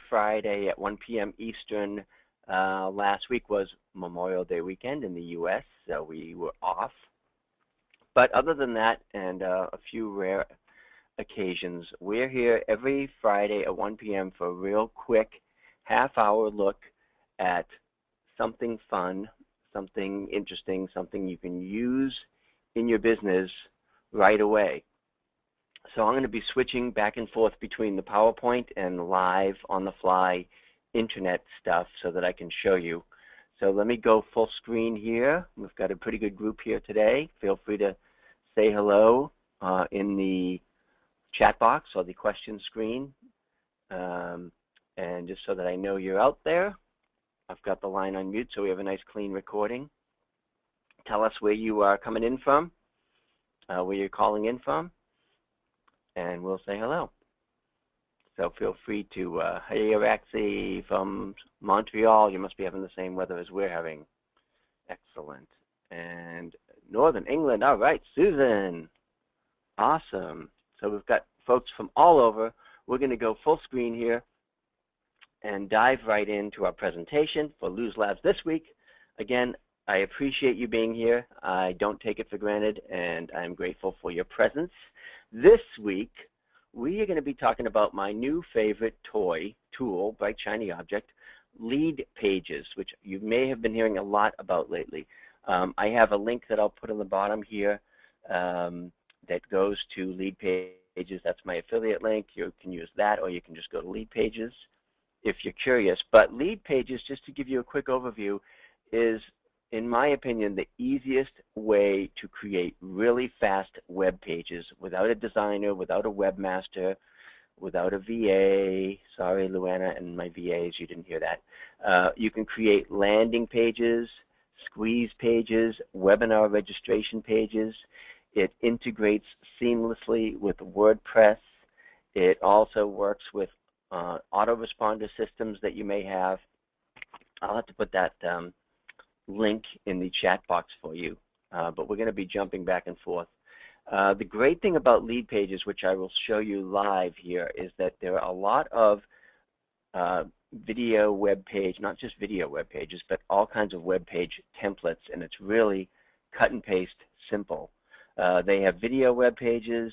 Friday at 1 p.m. Eastern. Last week was Memorial Day weekend in the U.S., so we were off. But other than that, and a few rare occasions, we're here every Friday at 1 p.m. for a real quick half-hour look at something fun, something interesting, something you can use in your business right away. So I'm going to be switching back and forth between the PowerPoint and live on the fly internet stuff so that I can show you. So let me go full screen here. We've got a pretty good group here today. Feel free to say hello in the chat box or the question screen. And just so that I know you're out there, I've got the line on mute so we have a nice clean recording. Tell us where you are coming in from, where you're calling in from, and we'll say hello. So feel free to, hey Araxi from Montreal, you must be having the same weather as we're having. Excellent. And Northern England, all right, Susan. Awesome. So we've got folks from all over. We're going to go full screen here and dive right into our presentation for Lose Labs this week. Again, I appreciate you being here. I don't take it for granted, and I'm grateful for your presence. This week, we are going to be talking about my new favorite tool, Bright Shiny Object, Lead Pages, which you may have been hearing a lot about lately. I have a link that I'll put on the bottom here that goes to Lead Pages. That's my affiliate link. You can use that, or you can just go to Lead Pages if you're curious. But Lead Pages, just to give you a quick overview, is, in my opinion, the easiest way to create really fast web pages without a designer, without a webmaster, without a VA. Sorry, Luana and my VAs, you didn't hear that. You can create landing pages, squeeze pages, webinar registration pages. It integrates seamlessly with WordPress. It also works with autoresponder systems that you may have. I'll have to put that link in the chat box for you, but we're going to be jumping back and forth. The great thing about Lead Pages, which I will show you live here, is that there are a lot of video web page, not just video web pages, but all kinds of web page templates, and it's really cut and paste simple. They have video web pages,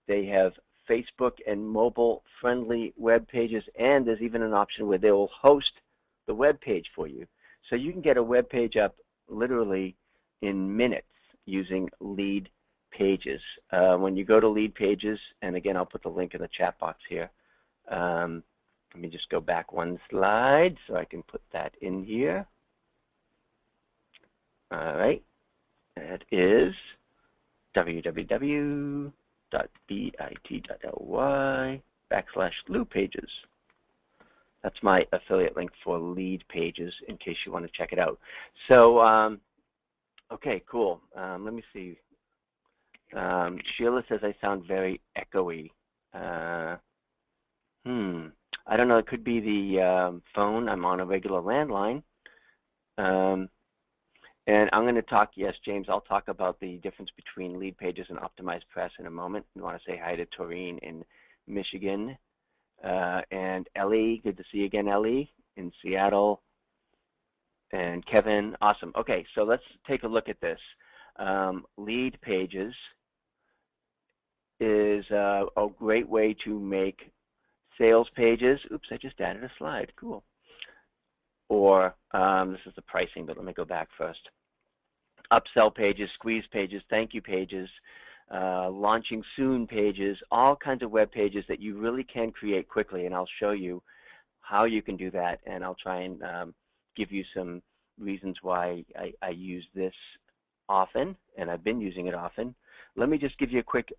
they have Facebook and mobile friendly web pages, and there's even an option where they will host the web page for you. So you can get a web page up literally in minutes using Lead Pages. When you go to Lead Pages, and again, I'll put the link in the chat box here. Let me just go back one slide so I can put that in here. All right, that is www.bit.ly/LewPages. That's my affiliate link for Lead Pages in case you want to check it out. So, okay, cool. Let me see. Sheila says I sound very echoey. I don't know. It could be the phone. I'm on a regular landline. And I'm going to talk, yes, James, I'll talk about the difference between Lead Pages and Optimized Press in a moment. I want to say hi to Taurine in Michigan. And Ellie, good to see you again, Ellie, in Seattle. And Kevin, awesome. Okay, so let's take a look at this. Lead Pages is a great way to make sales pages. Oops, I just added a slide. Cool. Or this is the pricing, but let me go back first. Upsell pages, squeeze pages, thank you pages, launching soon pages, all kinds of web pages that you really can create quickly, and I'll show you how you can do that, and I'll try and give you some reasons why I use this often, and I've been using it often. Let me just give you a quick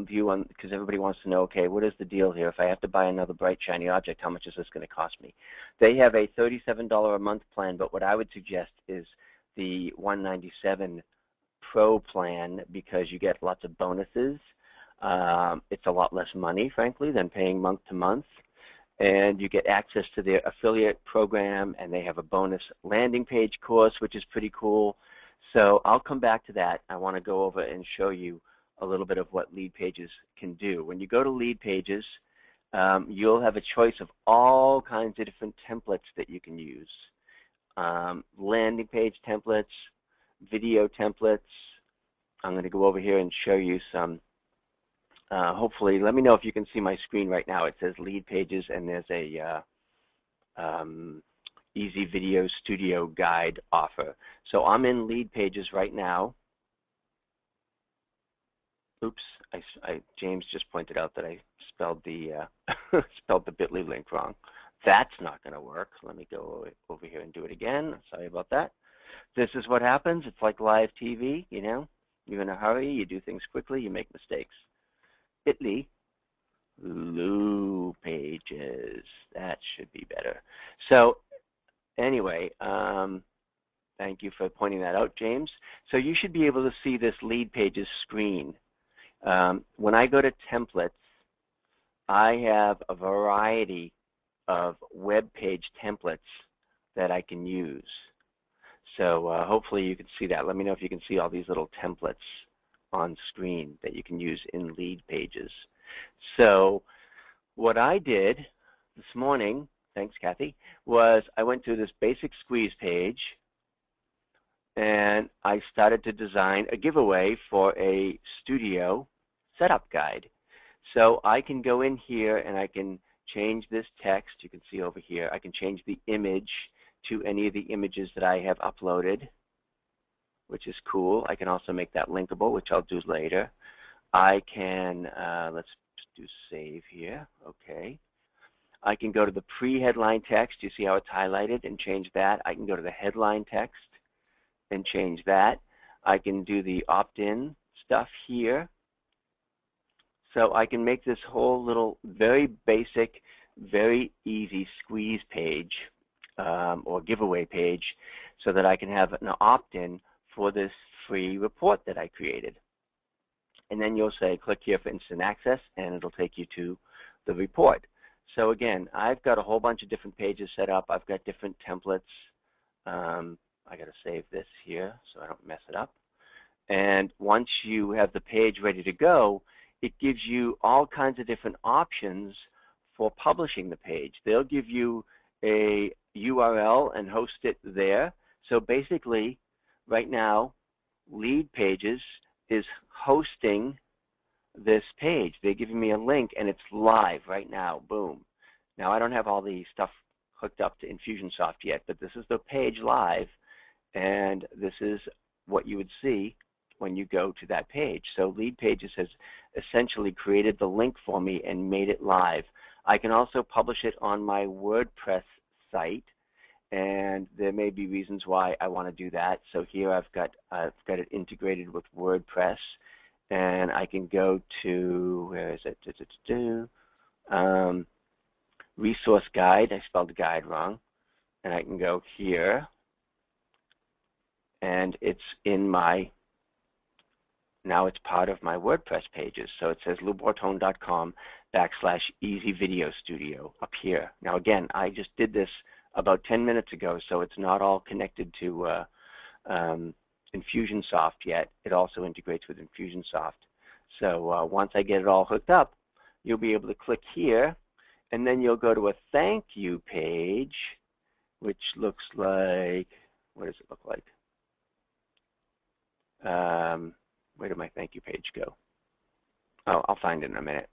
view on, because everybody wants to know, okay, what is the deal here? If I have to buy another bright, shiny object, how much is this going to cost me? They have a $37 a month plan, but what I would suggest is the $197 Pro plan, because you get lots of bonuses. It's a lot less money, frankly, than paying month to month. And you get access to their affiliate program, and they have a bonus landing page course, which is pretty cool. So I'll come back to that. I want to go over and show you a little bit of what lead pages can do. When you go to lead pages, you'll have a choice of all kinds of different templates that you can use. Landing page templates, video templates. I'm going to go over here and show you some. Hopefully, let me know if you can see my screen right now. It says lead pages, and there's a Easy Video Studio Guide offer. So I'm in lead pages right now. Oops, James just pointed out that I spelled the spelled the bit.ly link wrong. That's not going to work. Let me go over here and do it again. Sorry about that. This is what happens. It's like live TV, you know. You're in a hurry. You do things quickly. You make mistakes. bit.ly, Lou pages. That should be better. So anyway, thank you for pointing that out, James. So you should be able to see this lead pages screen. When I go to templates, I have a variety of web page templates that I can use. So hopefully you can see that. Let me know if you can see all these little templates on screen that you can use in lead pages. So what I did this morning, thanks Kathy, was I went to this basic squeeze page and I started to design a giveaway for a studio setup guide. So I can go in here and I can change this text. You can see over here. I can change the image to any of the images that I have uploaded, which is cool. I can also make that linkable, which I'll do later. I can, let's just do save here. Okay. I can go to the pre-headline text. You see how it's highlighted, and change that. I can go to the headline text and change that. I can do the opt-in stuff here. So I can make this whole little very basic, very easy squeeze page or giveaway page so that I can have an opt-in for this free report that I created. And then you'll say, click here for instant access, and it'll take you to the report. So again, I've got a whole bunch of different pages set up. I've got different templates. I got to save this here so I don't mess it up. And once you have the page ready to go, it gives you all kinds of different options for publishing the page. They'll give you a URL and host it there. So basically, right now, Lead Pages is hosting this page. They're giving me a link, and it's live right now. Boom. Now, I don't have all the stuff hooked up to Infusionsoft yet, but this is the page live, and this is what you would see when you go to that page. So Lead Pages has essentially created the link for me and made it live. I can also publish it on my WordPress site, and there may be reasons why I want to do that. So here I've got it integrated with WordPress, and I can go to, where is it? Resource guide. I spelled guide wrong, and I can go here, and it's in my, now it's part of my WordPress pages. So it says loubortone.com/easyvideostudio up here. Now again, I just did this about 10 minutes ago, so it's not all connected to Infusionsoft yet. It also integrates with Infusionsoft. So once I get it all hooked up, you'll be able to click here, and then you'll go to a thank you page, which looks like, what does it look like? Where did my thank you page go? Oh, I'll find it in a minute.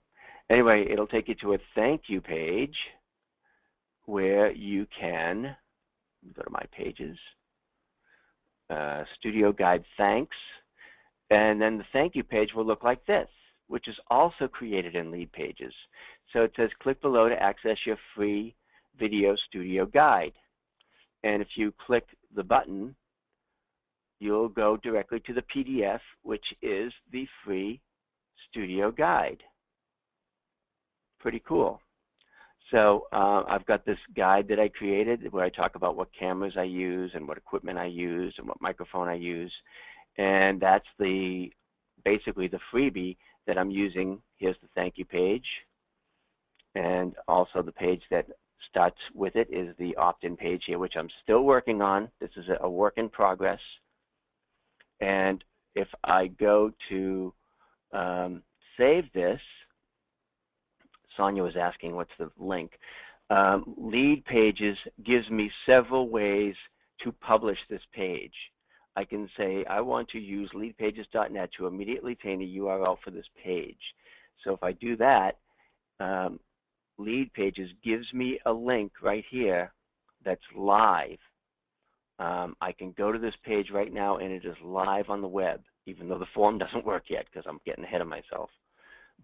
Anyway, it'll take you to a thank you page where you can go to my pages, Studio Guide Thanks, and then the thank you page will look like this, which is also created in Lead Pages. So it says, click below to access your free video studio guide. And if you click the button, you'll go directly to the PDF, which is the free studio guide. Pretty cool. So I've got this guide that I created where I talk about what cameras I use and what equipment I use and what microphone I use. And that's basically the freebie that I'm using. Here's the thank you page. And also the page that starts with it is the opt-in page here, which I'm still working on. This is a work in progress. And if I go to save this. Sonia was asking what's the link. Lead Pages gives me several ways to publish this page. I can say I want to use leadpages.net to immediately obtain a URL for this page. So if I do that, Lead Pages gives me a link right here that's live. I can go to this page right now and it is live on the web, even though the form doesn't work yet because I'm getting ahead of myself.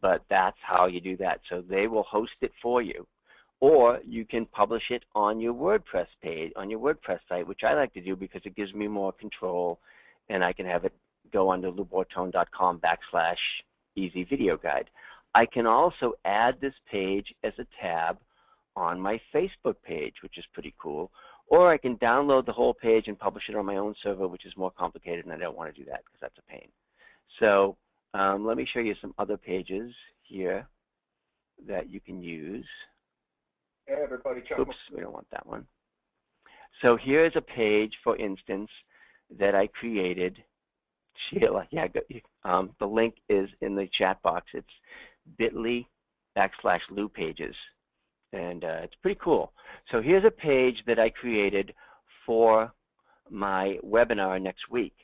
But that's how you do that. So they will host it for you. Or you can publish it on your WordPress page, on your WordPress site, which I like to do because it gives me more control, and I can have it go under bortone.com/easy video guide. I can also add this page as a tab on my Facebook page, which is pretty cool. Or I can download the whole page and publish it on my own server, which is more complicated, and I don't want to do that because that's a pain. So let me show you some other pages here that you can use. Hey everybody, check. Oops, we don't want that one. So here's a page, for instance, that I created. Sheila, yeah, the link is in the chat box. It's bit.ly/LouPages, and it's pretty cool. So here's a page that I created for my webinar next week,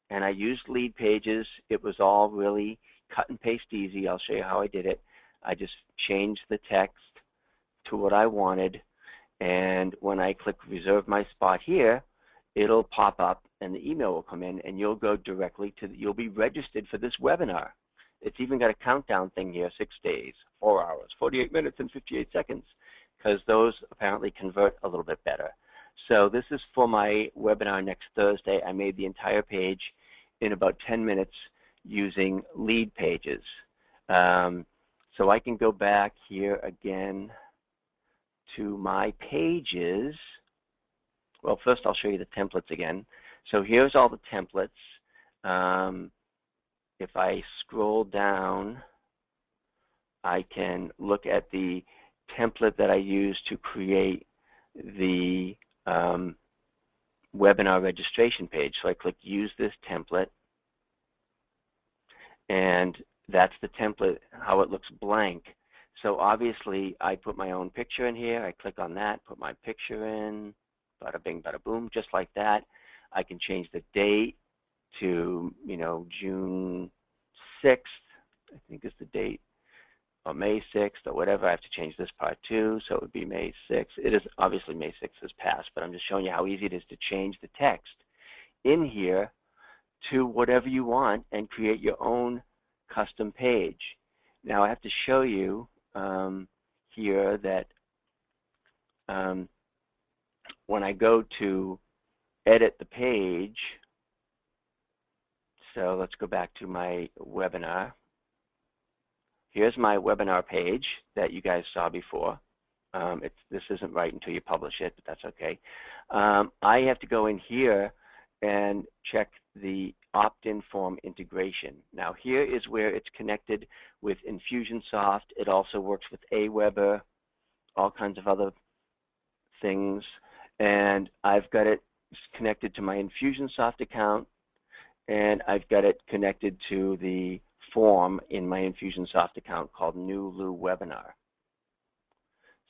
and I used Lead Pages. It was all really cut and paste easy. I'll show you how I did it. I just changed the text to what I wanted, and when I click reserve my spot here, it'll pop up and the email will come in and you'll go directly to you'll be registered for this webinar. It's even got a countdown thing here, 6 days, 4 hours, 48 minutes and 58 seconds, because those apparently convert a little bit better. So this is for my webinar next Thursday. I made the entire page in about 10 minutes using Lead Pages. So I can go back here again to my pages. Well, first I'll show you the templates again. So here's all the templates. If I scroll down, I can look at the template that I used to create the webinar registration page. So I click use this template, and that's the template, how it looks blank. So obviously I put my own picture in here. I click on that, put my picture in, bada bing, bada boom, just like that. I can change the date to, June 6th, I think is the date, or May 6th, or whatever. I have to change this part too, so it would be May 6th. It is obviously May 6th has passed, but I'm just showing you how easy it is to change the text in here to whatever you want and create your own custom page. Now I have to show you here that when I go to edit the page, so let's go back to my webinar. Here's my webinar page that you guys saw before. This isn't right until you publish it, but that's okay. I have to go in here and check the opt-in form integration. Now here is where it's connected with Infusionsoft. It also works with Aweber, all kinds of other things, and I've got it connected to my Infusionsoft account, and I've got it connected to the form in my Infusionsoft account called New Lou Webinar.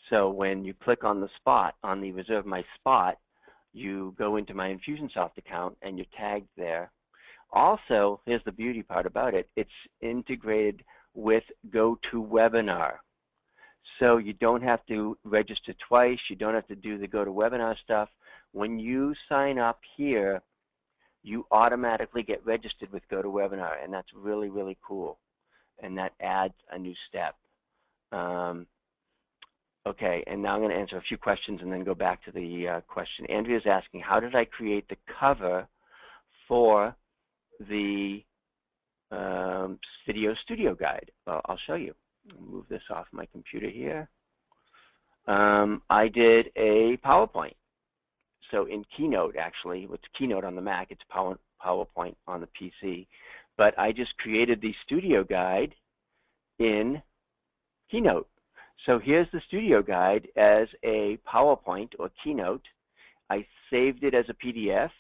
So when you click on the spot, on the reserve my spot, you go into my Infusionsoft account and you're tagged there. Also, here's the beauty part about it, it's integrated with GoToWebinar. So you don't have to register twice, you don't have to do the GoToWebinar stuff. When you sign up here, you automatically get registered with GoToWebinar, and that's really, really cool. And that adds a new step. Okay, and now I'm going to answer a few questions and then go back to the question. Andrea is asking, how did I create the cover for the Video Studio Guide? Well, I'll show you. I'll move this off my computer here. I did a PowerPoint. So in Keynote, actually, it's Keynote on the Mac, it's PowerPoint on the PC. But I just created the Studio Guide in Keynote. So here's the Studio Guide as a PowerPoint or Keynote. I saved it as a PDF,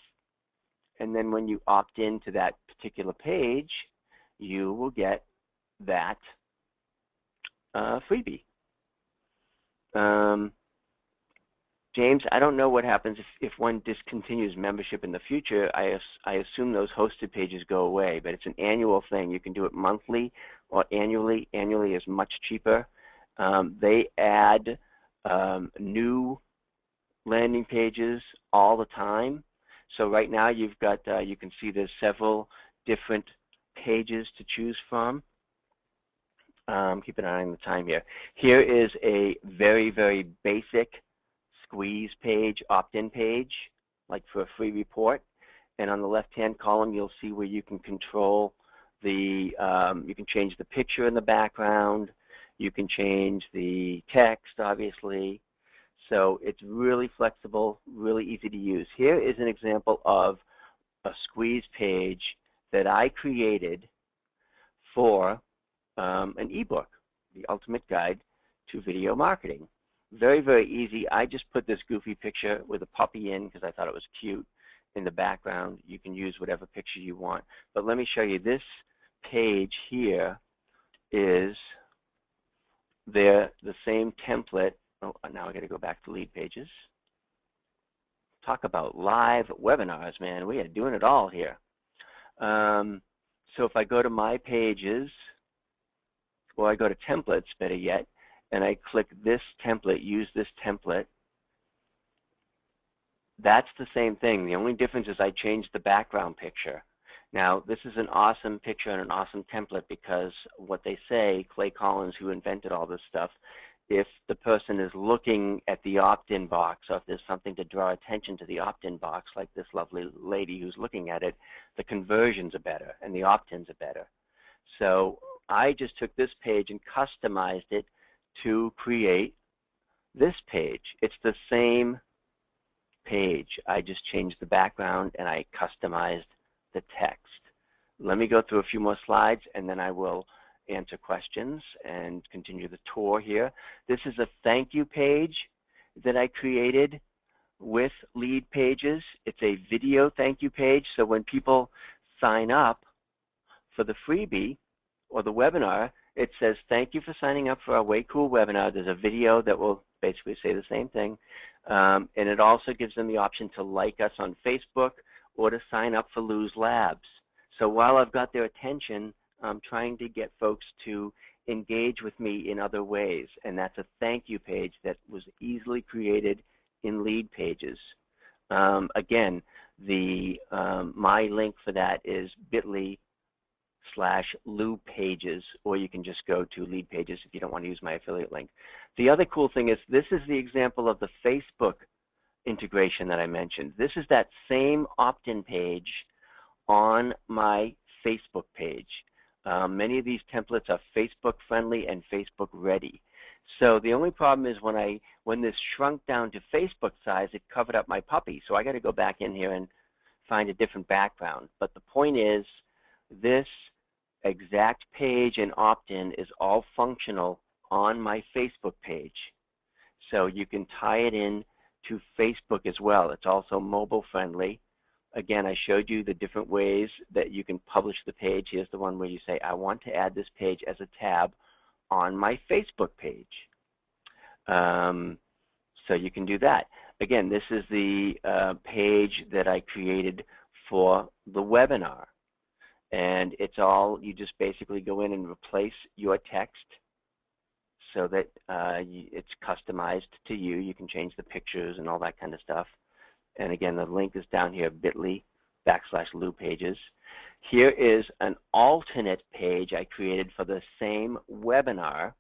and then when you opt into that particular page, you will get that freebie. James, I don't know what happens if one discontinues membership in the future. I assume those hosted pages go away, but it's an annual thing. You can do it monthly or annually. Annually is much cheaper. They add new landing pages all the time. So right now you've got, you can see there's several different pages to choose from. Keep an eye on the time here. Here is a very, very basic squeeze page, opt-in page, like for a free report. And on the left-hand column, you'll see where you can control the, you can change the picture in the background. You can change the text, obviously. So it's really flexible, really easy to use. Here is an example of a squeeze page that I created for an ebook, The Ultimate Guide to Video Marketing. Very, very easy. I just put this goofy picture with a puppy in because I thought it was cute in the background. You can use whatever picture you want. But let me show you, this page here is the same template. Oh, now I got to go back to lead pages. Talk about live webinars, man. We are doing it all here. So if I go to my pages, or I go to templates, better yet, and I click this template, use this template, that's the same thing. The only difference is I changed the background picture. Now, this is an awesome picture and an awesome template because what they say, Clay Collins, who invented all this stuff, if the person is looking at the opt-in box, or if there's something to draw attention to the opt-in box, like this lovely lady who's looking at it, the conversions are better and the opt-ins are better. So I just took this page and customized it to create this page. It's the same page. I just changed the background and I customized the text. Let me go through a few more slides and then I will answer questions and continue the tour here. This is a thank you page that I created with lead pages. It's a video thank you page, so when people sign up for the freebie or the webinar, it says, thank you for signing up for our Way Cool webinar. There's a video that will basically say the same thing. And it also gives them the option to like us on Facebook or to sign up for Lou's Labs. So while I've got their attention, I'm trying to get folks to engage with me in other ways. And that's a thank you page that was easily created in lead pages. Again, my link for that is bit.ly/Lou Pages, or you can just go to lead pages if you don't want to use my affiliate link. The other cool thing is this is the example of the Facebook integration that I mentioned. This is that same opt-in page on my Facebook page. Many of these templates are Facebook friendly and Facebook ready. So the only problem is when this shrunk down to Facebook size, it covered up my puppy. So I got to go back in here and find a different background. But the point is, this exact page and opt-in is all functional on my Facebook page. So you can tie it in to Facebook as well. It's also mobile friendly. Again, I showed you the different ways that you can publish the page. Here's the one where you say, I want to add this page as a tab on my Facebook page. So you can do that. Again, this is the page that I created for the webinar. And it's all, you just basically go in and replace your text so that it's customized to you. You can change the pictures and all that kind of stuff. And again, the link is down here, bit.ly/Lou Pages. Here is an alternate page I created for the same webinar.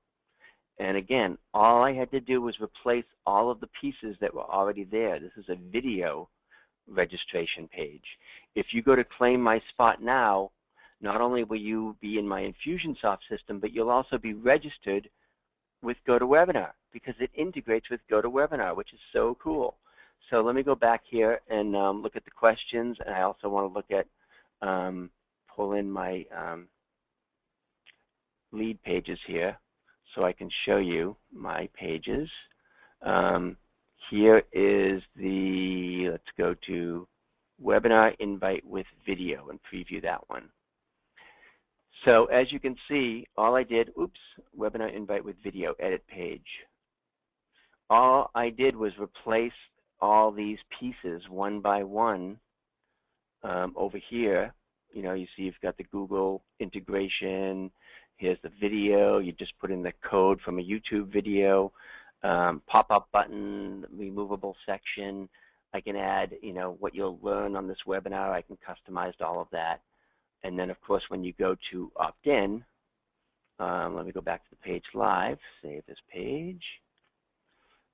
And again, all I had to do was replace all of the pieces that were already there. This is a video registration page. If you go to claim my spot now, not only will you be in my Infusionsoft system, but you'll also be registered with GoToWebinar because it integrates with GoToWebinar, which is so cool. So let me go back here and look at the questions, and I also want to look at, pull in my lead pages here so I can show you my pages. Here is the, let's go to webinar invite with video and preview that one. So as you can see, all I did, oops, webinar invite with video, edit page. All I did was replace all these pieces one by one over here. You know, you see you've got the Google integration. Here's the video. You just put in the code from a YouTube video. Pop-up button, removable section. I can add, you know, what you'll learn on this webinar. I can customize all of that. And then, of course, when you go to opt-in, let me go back to the page live, save this page,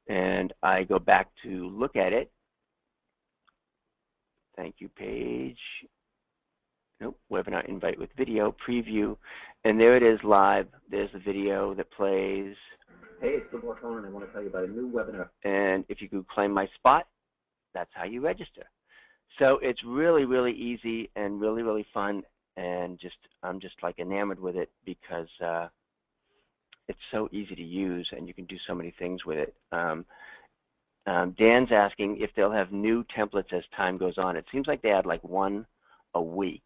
and I go back to look at it. Thank you page. Nope, webinar invite with video, preview, and there it is live. There's the video that plays. Hey, it's the Bortone, and I want to tell you about a new webinar. And if you could claim my spot, that's how you register. So it's really, really easy and really, really fun, and I'm just like enamored with it because it's so easy to use, and you can do so many things with it. Dan's asking if they'll have new templates as time goes on. It seems like they add like one a week.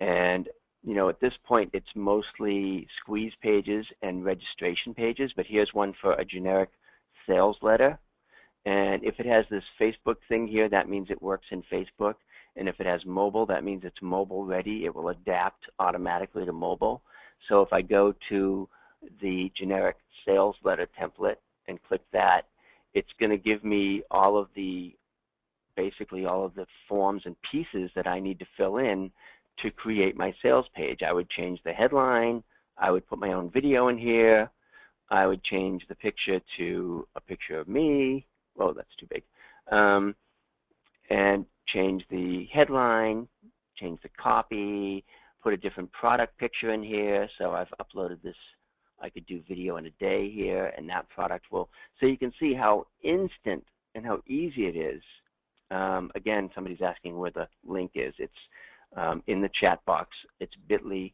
And, you know, at this point, it's mostly squeeze pages and registration pages, but here's one for a generic sales letter. And if it has this Facebook thing here, that means it works in Facebook. And if it has mobile, that means it's mobile ready. It will adapt automatically to mobile. So if I go to the generic sales letter template and click that, it's going to give me all of the, basically all of the forms and pieces that I need to fill in to create my sales page. I would change the headline. I would put my own video in here. I would change the picture to a picture of me. Whoa, that's too big. And change the headline, change the copy, put a different product picture in here. So I've uploaded this. I could do video in a day here, and that product will. So you can see how instant and how easy it is. Again, somebody's asking where the link is. It's in the chat box. It's bit.ly/Lou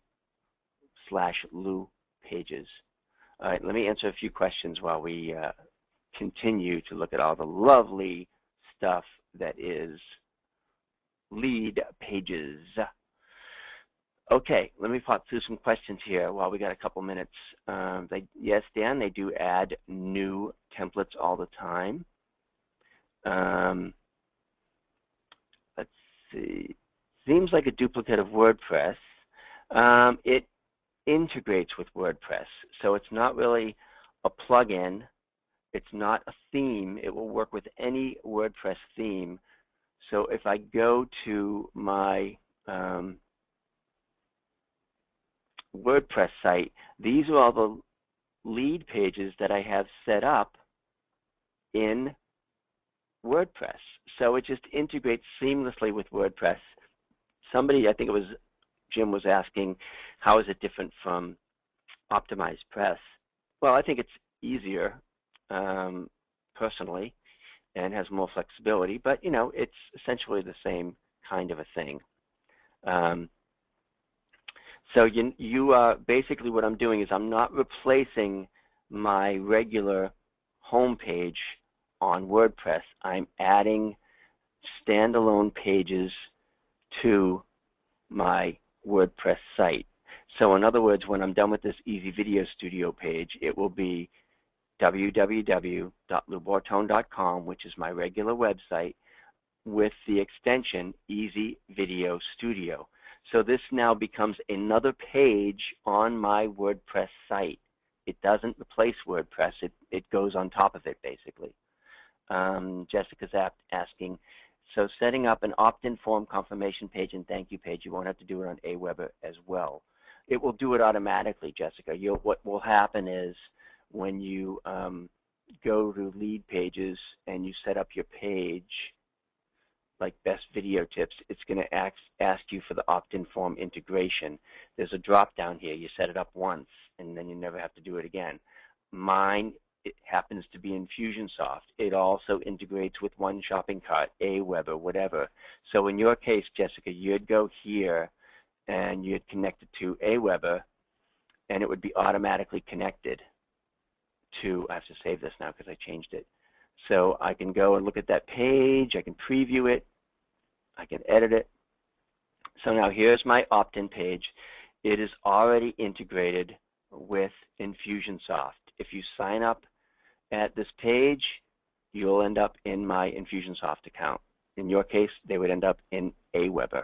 Pages. All right, let me answer a few questions while we continue to look at all the lovely stuff that is lead pages. Okay, let me pop through some questions here while we got a couple minutes. Yes, Dan, they do add new templates all the time. Let's see. Seems like a duplicate of WordPress. It integrates with WordPress, so it's not really a plugin. It's not a theme. It will work with any WordPress theme. So if I go to my WordPress site, these are all the lead pages that I have set up in WordPress. So it just integrates seamlessly with WordPress. Somebody, I think it was Jim, was asking, how is it different from Optimized Press? Well, I think it's easier personally and has more flexibility, but you know, it's essentially the same kind of a thing. So you are basically, what I'm doing is I'm not replacing my regular home page on WordPress. I'm adding standalone pages to my WordPress site. So in other words, when I'm done with this Easy Video Studio page, it will be www.loubortone.com, which is my regular website, with the extension Easy Video Studio. So this now becomes another page on my WordPress site. It doesn't replace WordPress. It goes on top of it, basically. Jessica's asking, so setting up an opt-in form confirmation page and thank you page, you won't have to do it on Aweber as well. It will do it automatically, Jessica. What will happen is when you go to lead pages and you set up your page, like best video tips, it's going to ask you for the opt-in form integration. There's a drop down here. You set it up once and then you never have to do it again. Mine, it happens to be Infusionsoft. It also integrates with One Shopping Cart, Aweber, whatever. So in your case, Jessica, you'd go here and you'd connect it to Aweber and it would be automatically connected to, I have to save this now because I changed it. So I can go and look at that page, I can preview it, I can edit it. So now here's my opt-in page. it is already integrated with Infusionsoft. If you sign up at this page, you'll end up in my Infusionsoft account. In your case, they would end up in Aweber.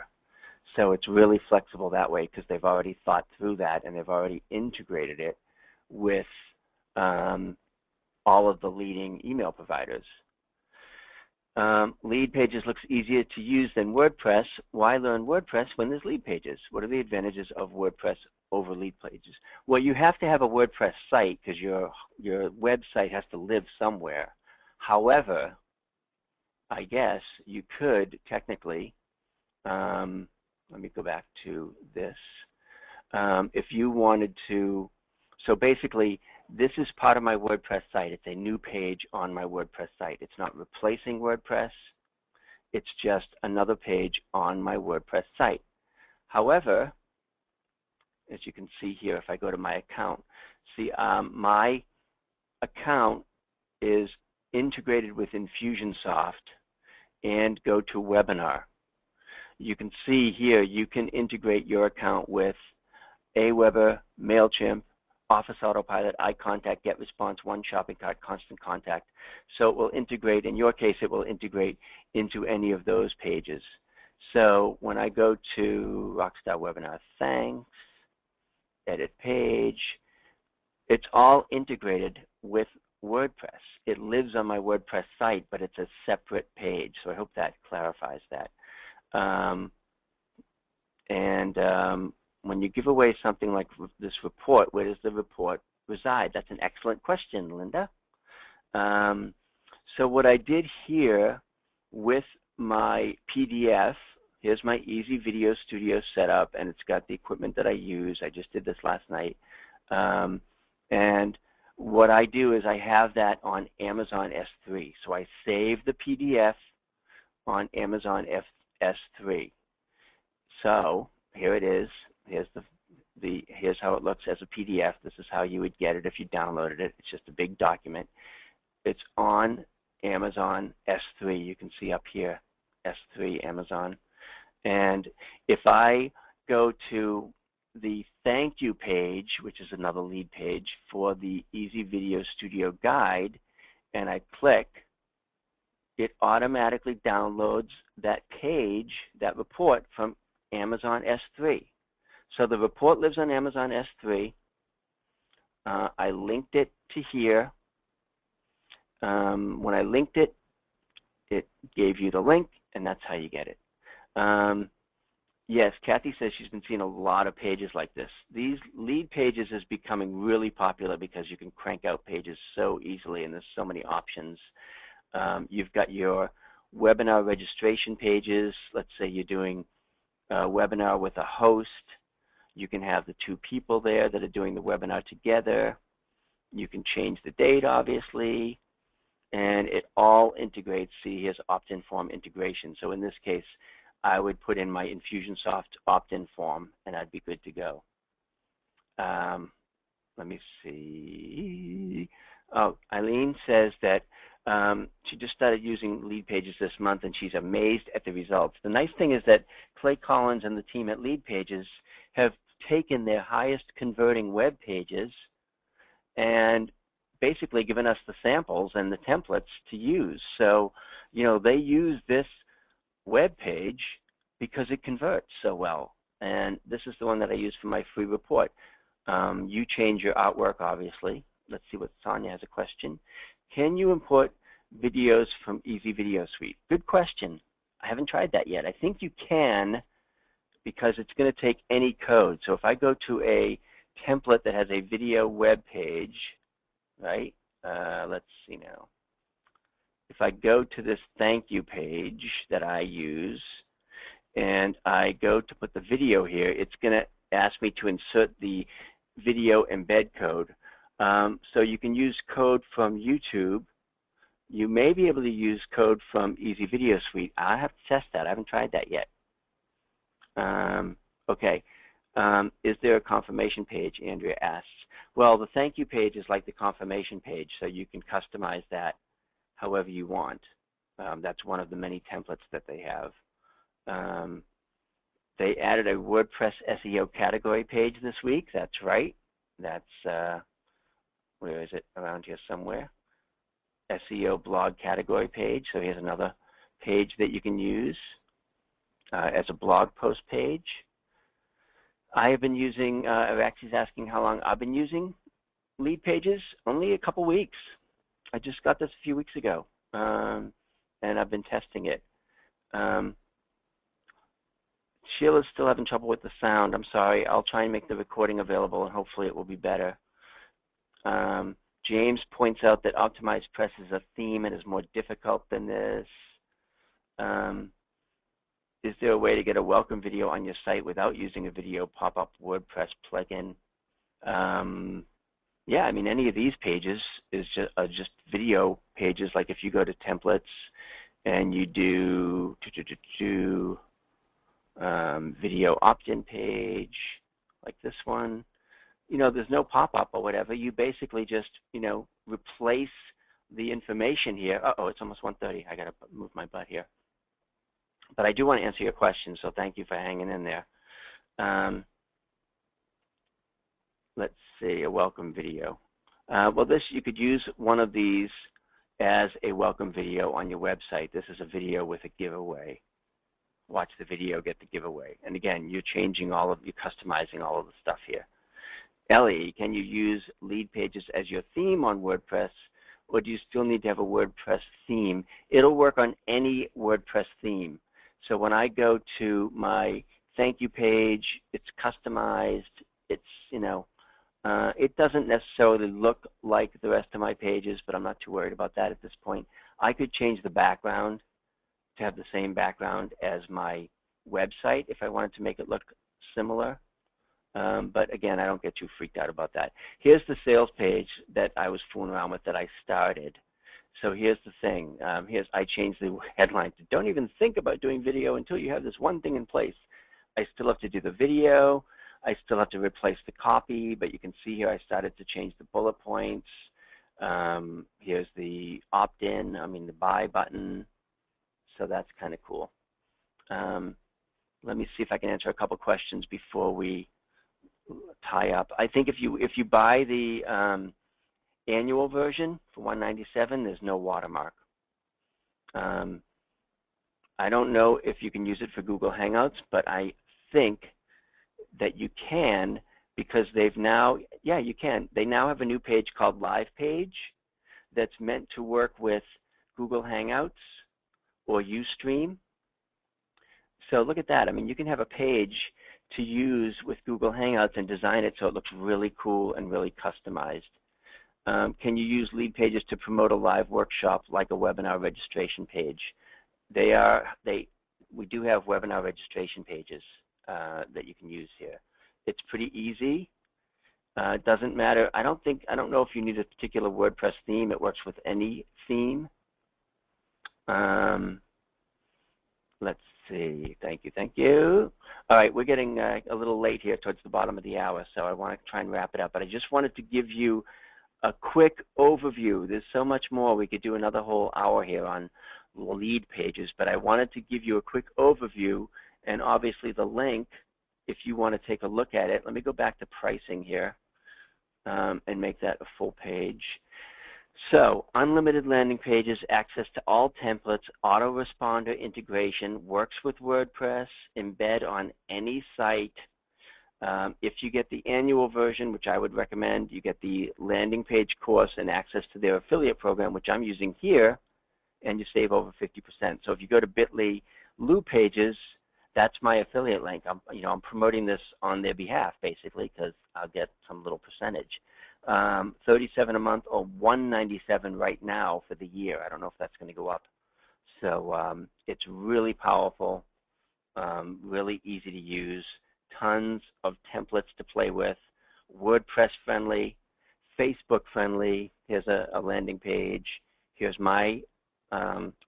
So it's really flexible that way because they've already thought through that and they've already integrated it with all of the leading email providers. Lead Pages looks easier to use than WordPress. Why learn WordPress when there's Lead Pages? What are the advantages of WordPress over Lead Pages? Well, you have to have a WordPress site because your website has to live somewhere. However, I guess you could technically, let me go back to this. If you wanted to, so basically, this is part of my WordPress site. It's a new page on my WordPress site. It's not replacing WordPress. It's just another page on my WordPress site. However, as you can see here, if I go to my account, see my account is integrated with Infusionsoft and go to Webinar. You can see here you can integrate your account with Aweber, MailChimp, Office Autopilot, iContact, GetResponse, One Shopping Cart, Constant Contact. So it will integrate, in your case, it will integrate into any of those pages. So when I go to Rockstar Webinar, thanks, edit page, it's all integrated with WordPress. It lives on my WordPress site, but it's a separate page. So I hope that clarifies that. When you give away something like this report, where does the report reside? That's an excellent question, Linda. So what I did here with my PDF, here's my Easy Video Studio setup, and it's got the equipment that I use. I just did this last night. And what I do is I have that on Amazon S3. So I save the PDF on Amazon S3. So here it is. Here's how it looks as a PDF. This is how you would get it if you downloaded it. It's just a big document. It's on Amazon S3. You can see up here, S3 Amazon. And if I go to the thank you page, which is another lead page for the Easy Video Studio Guide, and I click, it automatically downloads that page, that report from Amazon S3. So the report lives on Amazon S3. I linked it to here. When I linked it, it gave you the link, and that's how you get it. Yes, Kathy says she's been seeing a lot of pages like this. These lead pages is becoming really popular because you can crank out pages so easily, and there's so many options. You've got your webinar registration pages. Let's say you're doing a webinar with a host. You can have the two people there that are doing the webinar together. You can change the date, obviously, and it all integrates. See, here's opt-in form integration. So in this case, I would put in my Infusionsoft opt-in form, and I'd be good to go. Let me see. Oh, Eileen says that she just started using Lead Pages this month, and she's amazed at the results. The nice thing is that Clay Collins and the team at Lead Pages have taken their highest converting web pages and basically given us the samples and the templates to use. So, you know, they use this web page because it converts so well. And this is the one that I use for my free report. You change your artwork, obviously. Let's see what Sonia has a question. Can you import videos from Easy Video Suite? Good question. I haven't tried that yet. I think you can, because it's going to take any code. So if I go to a template that has a video web page, right? Let's see now. If I go to this thank you page that I use, and I go to put the video here, it's going to ask me to insert the video embed code. So you can use code from YouTube. You may be able to use code from Easy Video Suite. I have to test that. I haven't tried that yet. Okay. Is there a confirmation page, Andrea asks. Well, the thank you page is like the confirmation page, so you can customize that however you want. That's one of the many templates that they have. They added a WordPress SEO category page this week. That's right. That's, where is it? Around here somewhere. SEO blog category page. So here's another page that you can use as a blog post page. I have been using, Raxi's asking how long I've been using Lead Pages. Only a couple weeks. I just got this a few weeks ago, and I've been testing it. Sheila's still having trouble with the sound. I'm sorry. I'll try and make the recording available, and hopefully it will be better. James points out that Optimized Press is a theme and is more difficult than this. Is there a way to get a welcome video on your site without using a video pop-up WordPress plugin? Yeah, I mean, any of these pages are just video pages. Like if you go to templates and you do video opt-in page, like this one, you know, there's no pop-up or whatever. You basically just, you know, replace the information here. Uh-oh, it's almost 1:30. I got to move my butt here. But I do want to answer your question, so thank you for hanging in there. Let's see, a welcome video. Well, you could use one of these as a welcome video on your website. This is a video with a giveaway. Watch the video, get the giveaway. And again, you're customizing all of the stuff here. Ellie, can you use Lead Pages as your theme on WordPress, or do you still need to have a WordPress theme? It'll work on any WordPress theme. So when I go to my thank you page, it's customized. It's, you know, it doesn't necessarily look like the rest of my pages, but I'm not too worried about that at this point. I could change the background to have the same background as my website if I wanted to make it look similar. But again, I don't get too freaked out about that. Here's the sales page that I was fooling around with that I started. So here's the thing. I changed the headline to "Don't even think about doing video until you have this one thing in place." I still have to do the video. I still have to replace the copy, but you can see here I started to change the bullet points. Here's the opt-in, the buy button. So that's kind of cool. Let me see if I can answer a couple questions before we tie up. I think if you buy the annual version for $197, there's no watermark. I don't know if you can use it for Google Hangouts, but I think that you can, because they've now, yeah, you can. They now have a new page called Live Page that's meant to work with Google Hangouts or Ustream. So look at that. I mean, you can have a page to use with Google Hangouts and design it so it looks really cool and really customized. Can you use Lead Pages to promote a live workshop like a webinar registration page? We do have webinar registration pages that you can use here. It's pretty easy. It doesn't matter. I don't know if you need a particular WordPress theme. It works with any theme. Let's see. Thank you. All right, we're getting a little late here towards the bottom of the hour, so I want to try and wrap it up. But I just wanted to give you a quick overview. There's so much more. We could do another whole hour here on Lead Pages, but I wanted to give you a quick overview, and obviously the link, if you want to take a look at it. Let me go back to pricing here and make that a full page. So, unlimited landing pages, access to all templates, autoresponder integration, works with WordPress, embed on any site. If you get the annual version, which I would recommend, you get the landing page course and access to their affiliate program, which I'm using here, and you save over 50%. So if you go to bit.ly/Lou Pages, that's my affiliate link. I'm promoting this on their behalf, basically, because I'll get some little percentage. $37 a month or $197 right now for the year. I don't know if that's going to go up. So it's really powerful, really easy to use, tons of templates to play with, WordPress friendly, Facebook friendly. Here's a landing page. Here's my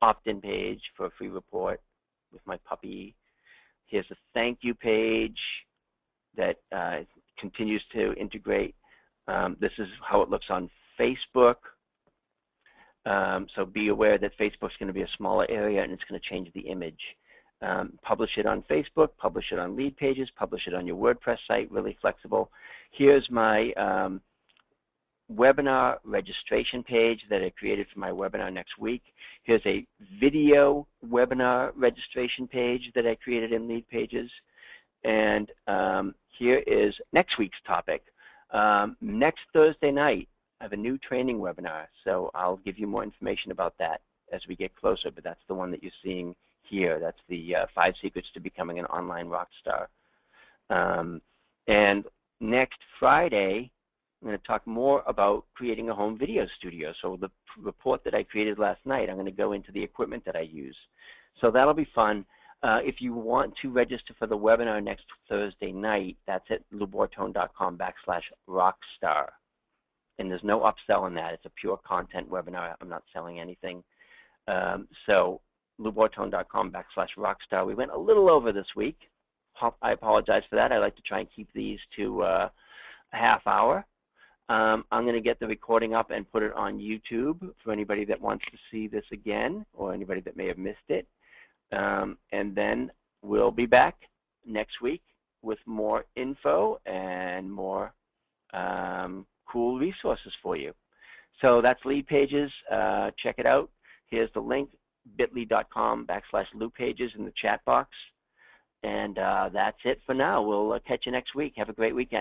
opt-in page for a free report with my puppy. Here's a thank you page that continues to integrate. This is how it looks on Facebook. So be aware that Facebook's going to be a smaller area and it's going to change the image. publish it on Facebook, publish it on Lead Pages, publish it on your WordPress site, really flexible. Here's my webinar registration page that I created for my webinar next week. Here's a video webinar registration page that I created in Lead Pages. And here is next week's topic. Next Thursday night, I have a new training webinar, so I'll give you more information about that as we get closer, but that's the one that you're seeing here. That's the 5 Secrets to Becoming an Online Rock Star. And next Friday, I'm going to talk more about creating a home video studio. So the report that I created last night, I'm going to go into the equipment that I use. So that'll be fun. If you want to register for the webinar next Thursday night, that's at loubortone.com/rockstar. And there's no upsell in that. It's a pure content webinar. I'm not selling anything. So loubortone.com/rockstar. We went a little over this week. I apologize for that. I like to try and keep these to a half hour. I'm going to get the recording up and put it on YouTube for anybody that wants to see this again or anybody that may have missed it. And then we'll be back next week with more info and more cool resources for you. So that's Lead Pages. Check it out. Here's the link, bit.ly.com/looppages in the chat box. And that's it for now. We'll catch you next week. Have a great weekend.